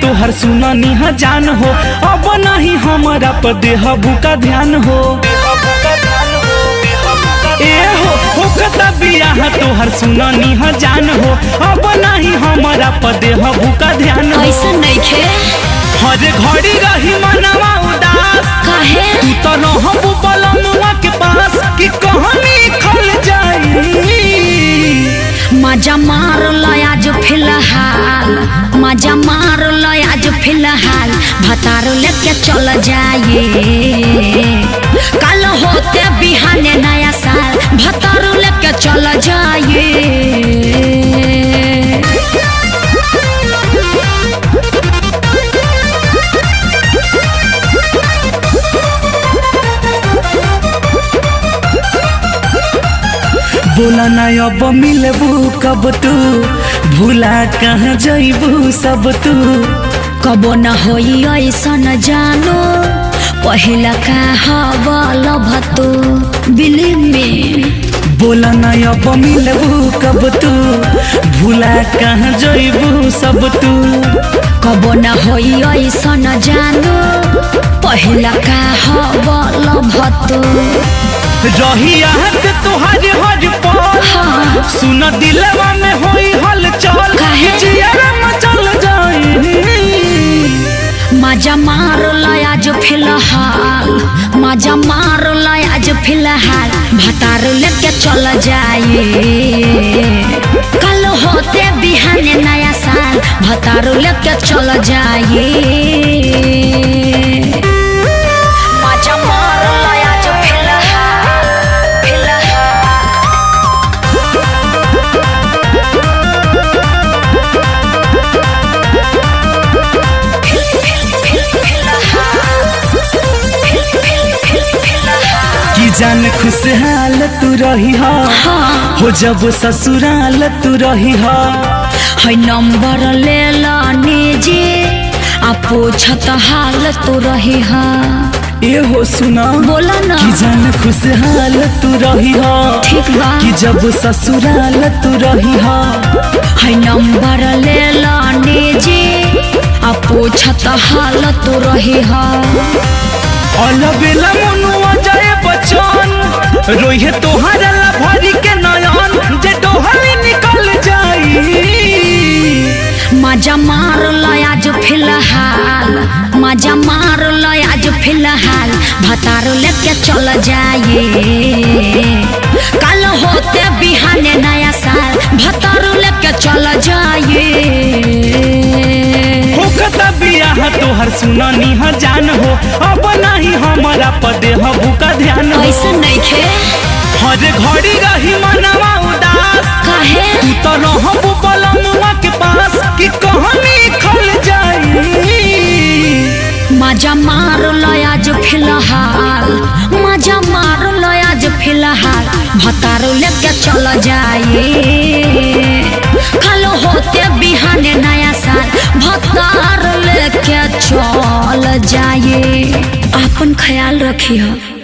तोहर सुननी ह जान हो, अब नहीं हमारा पर देहबू का ध्यान हो। ए हो बियाह तोहर सुननी ह जान हो, अब नहीं हमारा पर देहबू का ध्यान हो। ऐसा नहीं खे हर घड़ी रही मनवा उदास, काहे तू तो रहबू बलमुआ के पास कि कहानी खल जाई। मजा मार लो आज फिलहाल, मजा मार लो आज फिलहाल, भतारो लेके चल जाए। कल होते बिहाने नया साल, भतारो लेके चल जाए। बोला ना अब मिलबू कब तू, भूला कहाँ जइबू सब तू। कबो न होई ऐसा न जानो, पहला का हवल भतू बिलीव में। बोला ना अब मिलबू कब तू, भूला कहाँ जइबू सब तू। कबो न होई ऐसा न जानो, पहला का हवल भतू। रही आहत तुहार हर पल, सुन दिलवा में होई हलचल, जियरा मचल जाई। मजा मार लो आज फिलहाल, मजा मार लो आज फिलहाल, भतारो लेके चल जाए। कल होते बिहाने नया साल, भतारो लेके चल जाए। मजा मार लो आज फिलहाल, कि जान खुशहाल तू रही हो, जब ससुराल तू रही है नंबर ले ला निजी, आ पूछत हाल तू रही हा। ए हो सुना बोला ना कि जान खुशहाल तू रही हो, ठीक बा कि जब ससुराल तू रही हो। है नंबर ले ला निजी, आ पूछत हाल तू रही हा। अलबेला मनुआ जाए बचन, रोइहे तोहरा ला भरी के नयन, जे डोहली निकल जाई। मजा मार लो आज फिलहाल, मजा मार लो आज फिलहाल, भतारो लेके चल जाए। कल होते बिहाने नया साल, भतारो लेके चल जाए। होकता बियाह तोहर सुननी ह जान हो, अब नहीं हमारा पर देहबू का ध्यान हो। ऐसा नहीं खे हर घड़ी रही मनवा उदास, काहे तू तो रहबू बलमुआ के पास कि कहानी खल जाई। मजा मार लो आज फिलहाल, मजा मार लो आज फिलहाल, भतारो लेके चल जाए। कल होते बिहाने नया साल, भतारो लेके चल जाए। अपन ख्याल रखिए।